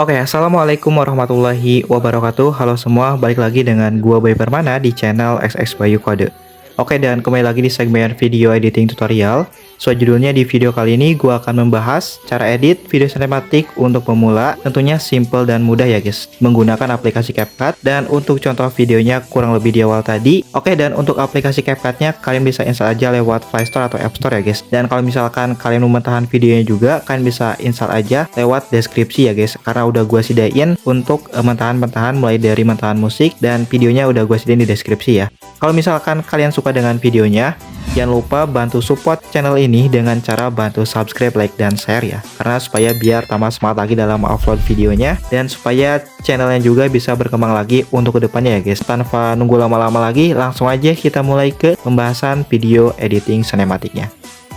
Oke, assalamualaikum warahmatullahi wabarakatuh. Halo semua, balik lagi dengan gua Bayu Permana di channel XX Bayu Kode. Oke, dan kembali lagi di segmen video editing tutorial. So, judulnya di video kali ini gua akan membahas cara edit video sinematik untuk pemula. Tentunya simple dan mudah ya guys, menggunakan aplikasi CapCut. Dan untuk contoh videonya kurang lebih di awal tadi. Oke, dan untuk aplikasi CapCutnya kalian bisa install aja lewat Play Store atau App Store ya guys. Dan kalau misalkan kalian mau mentahan videonya juga, kalian bisa install aja lewat deskripsi ya guys, karena udah gua sediain untuk mentahan-mentahan mulai dari mentahan musik dan videonya udah gua sediain di deskripsi ya. Kalau misalkan kalian suka dengan videonya, jangan lupa bantu support channel ini dengan cara bantu subscribe, like, dan share ya, karena supaya biar tambah semangat lagi dalam upload videonya dan supaya channelnya juga bisa berkembang lagi untuk kedepannya ya guys. Tanpa nunggu lama-lama lagi, langsung aja kita mulai ke pembahasan video editing sinematiknya.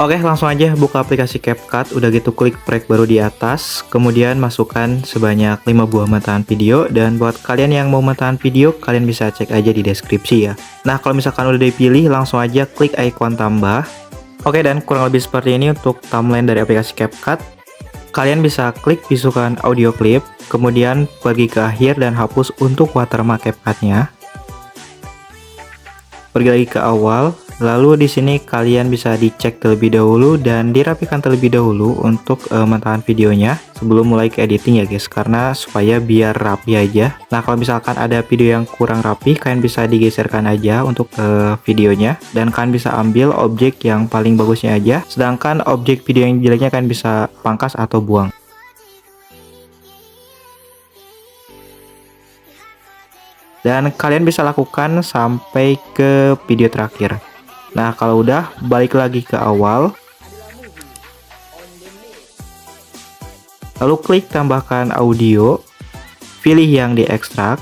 Oke, langsung aja buka aplikasi CapCut. Udah gitu klik project baru di atas, kemudian masukkan sebanyak 5 buah mentahan video. Dan buat kalian yang mau mentahan video, kalian bisa cek aja di deskripsi ya. Nah, kalau misalkan udah dipilih, langsung aja klik icon tambah. Oke, dan kurang lebih seperti ini untuk thumbnail dari aplikasi CapCut. Kalian bisa klik bisukan audio clip, kemudian pergi ke akhir dan hapus untuk watermark CapCut-nya. Pergi lagi ke awal. Lalu di sini kalian bisa dicek terlebih dahulu dan dirapikan terlebih dahulu untuk mentahan videonya sebelum mulai ke editing ya guys, karena supaya biar rapi aja. Nah, kalau misalkan ada video yang kurang rapi, kalian bisa digeserkan aja untuk videonya dan kalian bisa ambil objek yang paling bagusnya aja, sedangkan objek video yang jeleknya kalian bisa pangkas atau buang. Dan kalian bisa lakukan sampai ke video terakhir. Nah, kalau udah, balik lagi ke awal. Lalu klik tambahkan audio. Pilih yang diekstrak.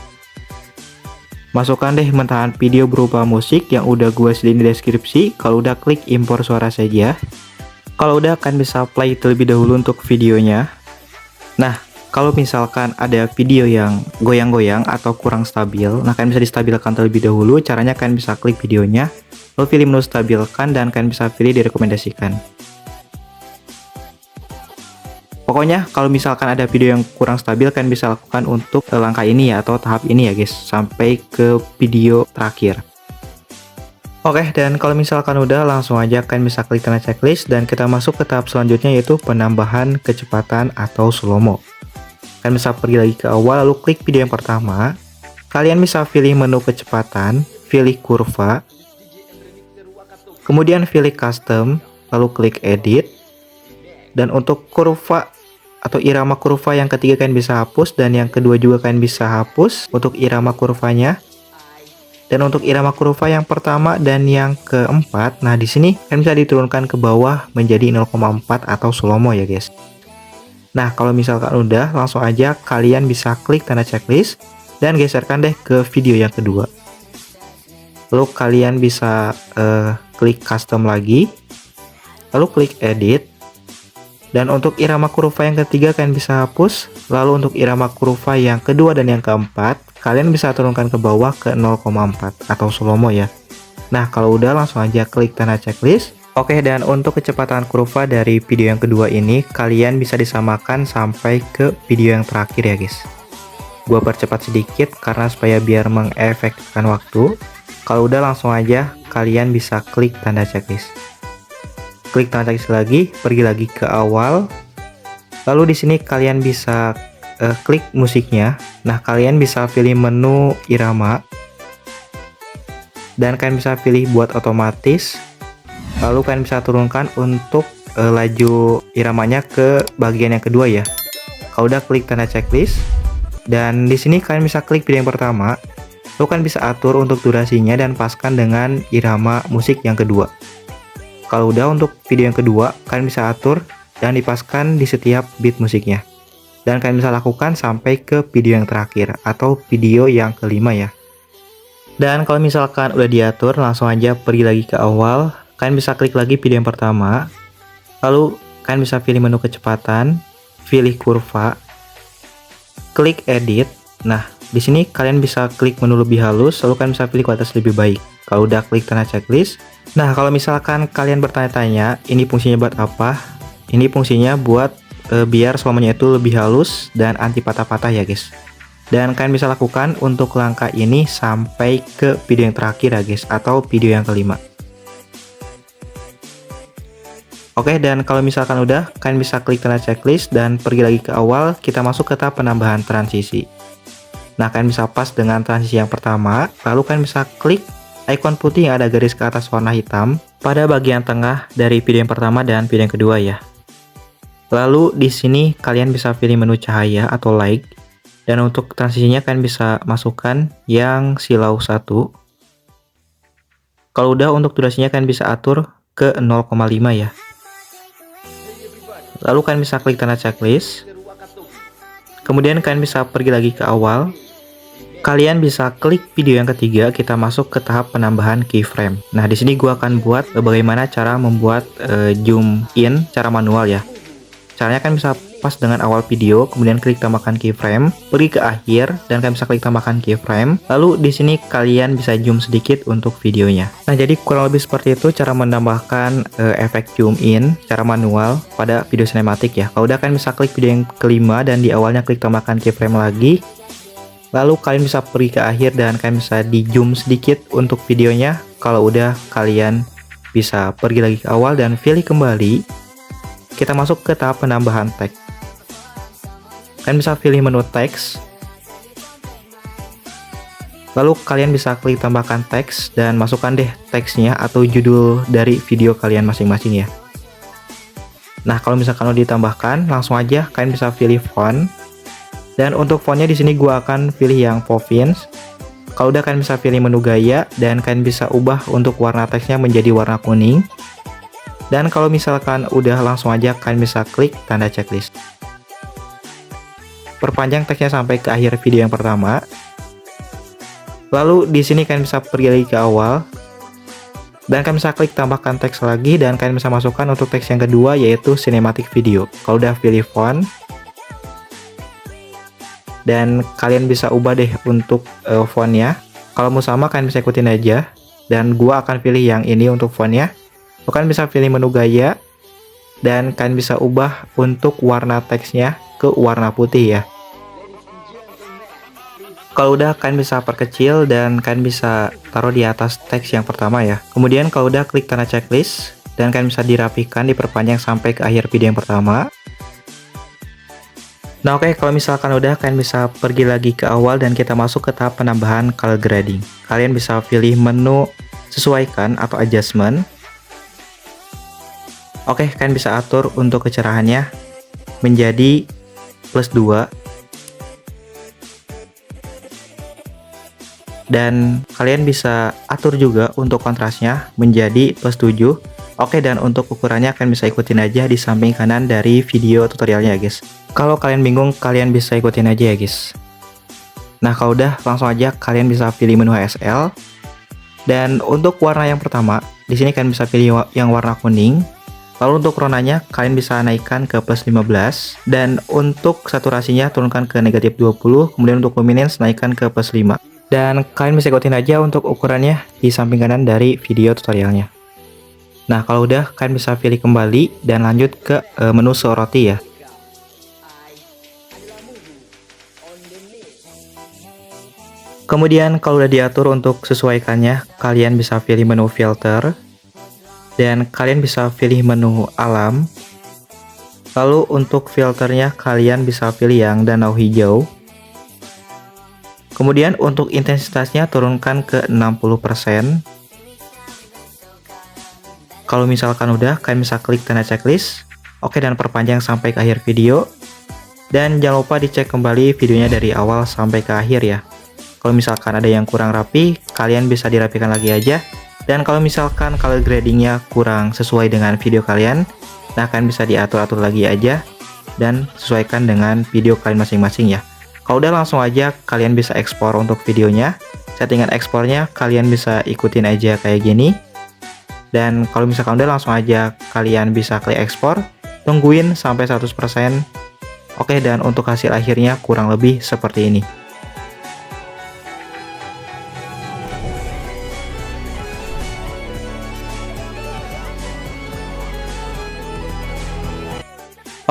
Masukkan deh mentahan video berupa musik yang udah gue sediain di deskripsi. Kalau udah, klik impor suara saja. Kalau udah, kalian bisa play terlebih dahulu untuk videonya. Nah, kalau misalkan ada video yang goyang-goyang atau kurang stabil, nah kalian bisa distabilkan terlebih dahulu. Caranya kalian bisa klik videonya, lalu pilih menu stabilkan, dan kalian bisa pilih direkomendasikan. Pokoknya kalau misalkan ada video yang kurang stabil, kalian bisa lakukan untuk langkah ini ya, atau tahap ini ya guys, sampai ke video terakhir. Oke, dan kalau misalkan udah, langsung aja kalian bisa klik tanda checklist dan kita masuk ke tahap selanjutnya, yaitu penambahan kecepatan atau slow-mo. Kalian bisa pergi lagi ke awal, lalu klik video yang pertama. Kalian bisa pilih menu kecepatan, pilih kurva, kemudian pilih custom, lalu klik edit. Dan untuk kurva atau irama kurva yang ketiga kalian bisa hapus, dan yang kedua juga kalian bisa hapus untuk irama kurvanya. Dan untuk irama kurva yang pertama dan yang keempat, nah di sini kalian bisa diturunkan ke bawah menjadi 0,4 atau slow-mo ya guys. Nah, kalau misalkan udah, langsung aja kalian bisa klik tanda checklist dan geserkan deh ke video yang kedua. Lalu kalian bisa klik custom lagi, lalu klik edit. Dan untuk irama kurva yang ketiga kalian bisa hapus. Lalu untuk irama kurva yang kedua dan yang keempat, kalian bisa turunkan ke bawah ke 0,4 atau slow-mo ya. Nah, kalau udah, langsung aja klik tanda checklist. Oke, dan untuk kecepatan kurva dari video yang kedua ini, kalian bisa disamakan sampai ke video yang terakhir ya guys. Gua percepat sedikit karena supaya biar mengefektifkan waktu. Kalau udah, langsung aja kalian bisa klik tanda checklist. Klik tanda checklist lagi, pergi lagi ke awal. Lalu di sini kalian bisa klik musiknya. Nah, kalian bisa pilih menu irama. Dan kalian bisa pilih buat otomatis. Lalu kalian bisa turunkan untuk laju iramanya ke bagian yang kedua ya. Kalau udah, klik tanda checklist. Dan di sini kalian bisa klik video yang pertama. Lalu kalian bisa atur untuk durasinya dan paskan dengan irama musik yang kedua. Kalau udah, untuk video yang kedua kalian bisa atur dan dipaskan di setiap beat musiknya. Dan kalian bisa lakukan sampai ke video yang terakhir atau video yang kelima ya. Dan kalau misalkan udah diatur, langsung aja pergi lagi ke awal. Kalian bisa klik lagi video yang pertama. Lalu kalian bisa pilih menu kecepatan, pilih kurva, klik edit. Nah, di sini kalian bisa klik menu lebih halus, lalu kalian bisa pilih kualitas lebih baik. Kalau udah, klik tanda checklist. Nah, kalau misalkan kalian bertanya-tanya, ini fungsinya buat apa? Ini fungsinya buat biar suamanya itu lebih halus dan anti patah-patah ya guys. Dan kalian bisa lakukan untuk langkah ini sampai ke video yang terakhir ya guys, atau video yang kelima. Oke, dan kalau misalkan udah, kalian bisa klik tanda checklist dan pergi lagi ke awal, kita masuk ke tahap penambahan transisi. Nah, kalian bisa pas dengan transisi yang pertama, lalu kalian bisa klik icon putih yang ada garis ke atas warna hitam pada bagian tengah dari video yang pertama dan video yang kedua ya. Lalu di sini kalian bisa pilih menu cahaya atau light, dan untuk transisinya kalian bisa masukkan yang silau 1. Kalau udah, untuk durasinya kalian bisa atur ke 0,5 ya. Lalu kalian bisa klik tanda checklist. Kemudian kalian bisa pergi lagi ke awal. Kalian bisa klik video yang ketiga, kita masuk ke tahap penambahan keyframe. Nah, di sini gua akan buat bagaimana cara membuat zoom in secara manual ya. Caranya kan bisa pas dengan awal video, kemudian klik tambahkan keyframe, pergi ke akhir dan kalian bisa klik tambahkan keyframe. Lalu di sini kalian bisa zoom sedikit untuk videonya. Nah, jadi kurang lebih seperti itu cara menambahkan efek zoom in secara manual pada video sinematik ya. Kalau udah, kalian bisa klik video yang kelima dan di awalnya klik tambahkan keyframe lagi. Lalu kalian bisa pergi ke akhir dan kalian bisa di zoom sedikit untuk videonya. Kalau udah, kalian bisa pergi lagi ke awal dan pilih kembali. Kita masuk ke tahap penambahan teks. Kalian bisa pilih menu teks. Lalu kalian bisa klik tambahkan teks dan masukkan deh teksnya atau judul dari video kalian masing-masing ya. Nah, kalau misalkan udah ditambahkan, langsung aja kalian bisa pilih font. Dan untuk fontnya di sini gua akan pilih yang Provence. Kalau udah, kalian bisa pilih menu gaya dan kalian bisa ubah untuk warna teksnya menjadi warna kuning. Dan kalau misalkan udah, langsung aja kalian bisa klik tanda checklist. Perpanjang teksnya sampai ke akhir video yang pertama. Lalu di sini kalian bisa pergi lagi ke awal. Dan kalian bisa klik tambahkan teks lagi dan kalian bisa masukkan untuk teks yang kedua, yaitu cinematic video. Kalau udah, pilih font. Dan kalian bisa ubah deh untuk fontnya. Kalau mau sama, kalian bisa ikutin aja. Dan gua akan pilih yang ini untuk fontnya. Kalian bisa pilih menu gaya dan kalian bisa ubah untuk warna teksnya ke warna putih ya. Kalau udah, kalian bisa perkecil dan kalian bisa taruh di atas teks yang pertama ya. Kemudian kalau udah, klik tanda checklist dan kalian bisa dirapikan, diperpanjang sampai ke akhir video yang pertama. Nah, oke, kalau misalkan udah, kalian bisa pergi lagi ke awal dan kita masuk ke tahap penambahan color grading. Kalian bisa pilih menu sesuaikan atau adjustment. Oke, kalian bisa atur untuk kecerahannya menjadi +2. Dan kalian bisa atur juga untuk kontrasnya menjadi +7. Oke, dan untuk ukurannya kalian bisa ikutin aja di samping kanan dari video tutorialnya ya guys. Kalau kalian bingung, kalian bisa ikutin aja ya guys. Nah, kalau udah, langsung aja kalian bisa pilih menu HSL. Dan untuk warna yang pertama, di sini kalian bisa pilih yang warna kuning. Lalu untuk ronanya kalian bisa naikkan ke +15 dan untuk saturasinya turunkan ke -20, kemudian untuk luminance naikkan ke +5. Dan kalian bisa ikutin aja untuk ukurannya di samping kanan dari video tutorialnya. Nah, kalau udah, kalian bisa pilih kembali dan lanjut ke menu soroti ya. Kemudian kalau udah diatur untuk sesuaikannya, kalian bisa pilih menu filter. Dan kalian bisa pilih menu alam. Lalu untuk filternya kalian bisa pilih yang danau hijau. Kemudian untuk intensitasnya turunkan ke 60%. Kalau misalkan udah, kalian bisa klik tanda checklist. Oke, dan perpanjang sampai ke akhir video. Dan jangan lupa dicek kembali videonya dari awal sampai ke akhir ya. Kalau misalkan ada yang kurang rapi, kalian bisa dirapikan lagi aja. Dan kalau misalkan color gradingnya kurang sesuai dengan video kalian, nah kalian bisa diatur-atur lagi aja dan sesuaikan dengan video kalian masing-masing ya. Kalau udah, langsung aja kalian bisa ekspor untuk videonya. Settingan ekspornya kalian bisa ikutin aja kayak gini. Dan kalau misalkan udah, langsung aja kalian bisa klik ekspor. Tungguin sampai 100%. Oke, dan untuk hasil akhirnya kurang lebih seperti ini.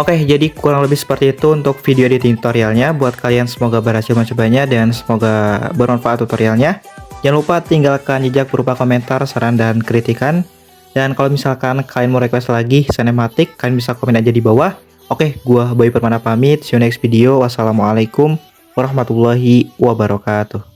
Oke, jadi kurang lebih seperti itu untuk video editing tutorialnya. Buat kalian semoga berhasil mencobanya dan semoga bermanfaat tutorialnya. Jangan lupa tinggalkan jejak berupa komentar, saran, dan kritikan. Dan kalau misalkan kalian mau request lagi sinematik, kalian bisa komen aja di bawah. Oke, gua Bayu Permana pamit. See you next video. Wassalamualaikum warahmatullahi wabarakatuh.